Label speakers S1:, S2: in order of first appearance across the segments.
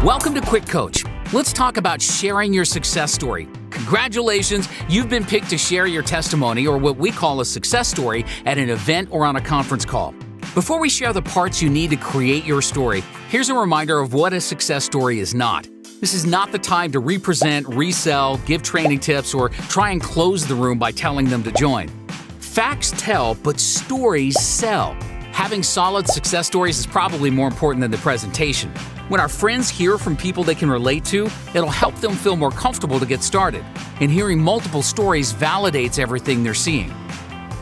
S1: Welcome to QuickCoach. Let's talk about sharing your success story. Congratulations, you've been picked to share your testimony, or what we call a success story, at an event or on a conference call. Before we share the parts you need to create your story, here's a reminder of what a success story is not. This is not the time to represent, resell, give training tips, or try and close the room by telling them to join. Facts tell, but stories sell. Having solid success stories is probably more important than the presentation. When our friends hear from people they can relate to, it'll help them feel more comfortable to get started. And hearing multiple stories validates everything they're seeing.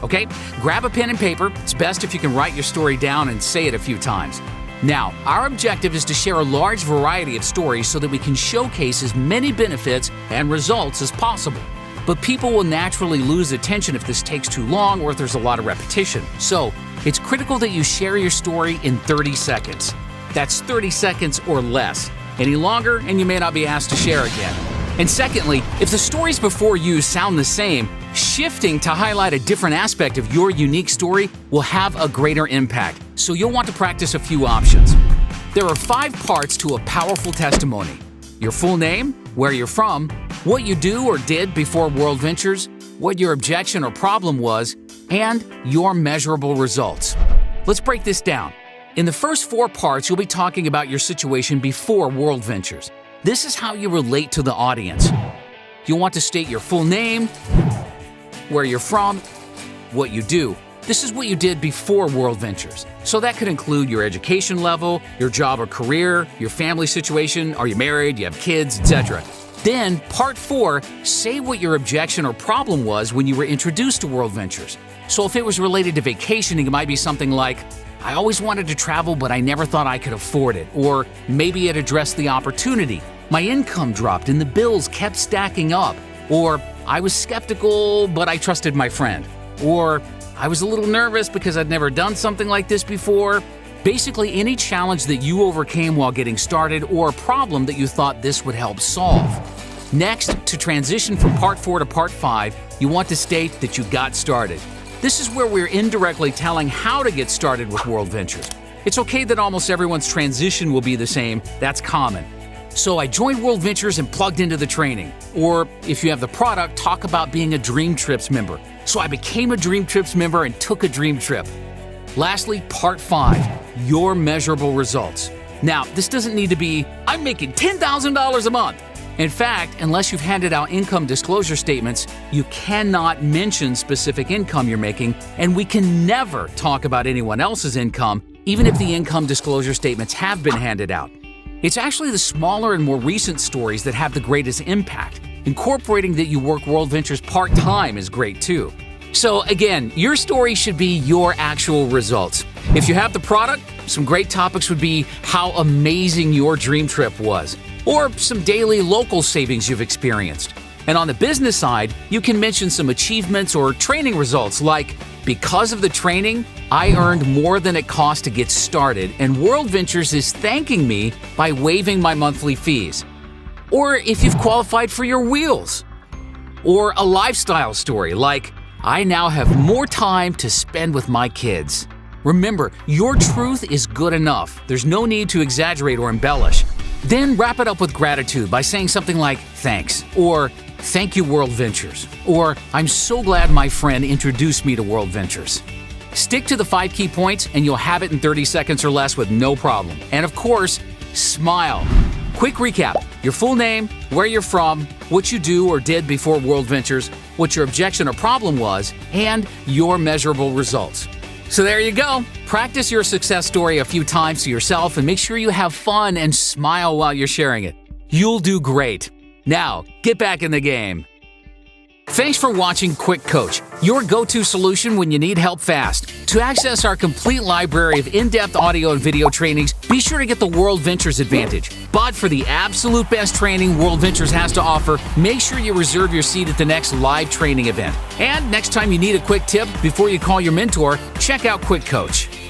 S1: Okay, grab a pen and paper. It's best if you can write your story down and say it a few times. Now, our objective is to share a large variety of stories so that we can showcase as many benefits and results as possible. But people will naturally lose attention if this takes too long or if there's a lot of repetition. So, it's critical that you share your story in 30 seconds. That's 30 seconds or less. Any longer, and you may not be asked to share again. And secondly, if the stories before you sound the same, shifting to highlight a different aspect of your unique story will have a greater impact. So you'll want to practice a few options. There are 5 parts to a powerful testimony: your full name, where you're from, what you do or did before WorldVentures, what your objection or problem was, and your measurable results. Let's break this down. In the first 4 parts, you'll be talking about your situation before WorldVentures. This is how you relate to the audience. You'll want to state your full name, where you're from, what you do. This is what you did before WorldVentures. So that could include your education level, your job or career, your family situation, are you married, you have kids, etc. Then, part 4, say what your objection or problem was when you were introduced to WorldVentures. So if it was related to vacationing, it might be something like, I always wanted to travel, but I never thought I could afford it. Or maybe it addressed the opportunity. My income dropped and the bills kept stacking up. Or I was skeptical, but I trusted my friend. Or I was a little nervous because I'd never done something like this before. Basically, any challenge that you overcame while getting started or a problem that you thought this would help solve. Next, to transition from part 4 to part 5, you want to state that you got started. This is where we're indirectly telling how to get started with WorldVentures. It's okay that almost everyone's transition will be the same. That's common. So I joined WorldVentures and plugged into the training. Or if you have the product, talk about being a Dream Trips member. So I became a Dream Trips member and took a dream trip. Lastly, part 5, your measurable results. Now, this doesn't need to be, I'm making $10,000 a month. In fact, unless you've handed out income disclosure statements, you cannot mention specific income you're making, and we can never talk about anyone else's income, even if the income disclosure statements have been handed out. It's actually the smaller and more recent stories that have the greatest impact. Incorporating that you work WorldVentures part-time is great too. So again, your story should be your actual results. If you have the product, some great topics would be how amazing your dream trip was, or some daily local savings you've experienced. And on the business side, you can mention some achievements or training results like, because of the training, I earned more than it cost to get started, and WorldVentures is thanking me by waiving my monthly fees. Or if you've qualified for your wheels. Or a lifestyle story like, I now have more time to spend with my kids. Remember, your truth is good enough. There's no need to exaggerate or embellish. Then wrap it up with gratitude by saying something like, thanks, or thank you, WorldVentures, or I'm so glad my friend introduced me to WorldVentures. Stick to the 5 key points and you'll have it in 30 seconds or less with no problem. And of course, smile. Quick recap: your full name, where you're from, what you do or did before WorldVentures, what your objection or problem was, and your measurable results. So there you go. Practice your success story a few times to yourself and make sure you have fun and smile while you're sharing it. You'll do great. Now, get back in the game. Thanks for watching QuickCoach, your go-to solution when you need help fast. To access our complete library of in-depth audio and video trainings, be sure to get the WorldVentures Advantage. But for the absolute best training WorldVentures has to offer, make sure you reserve your seat at the next live training event. And next time you need a quick tip before you call your mentor, check out QuickCoach.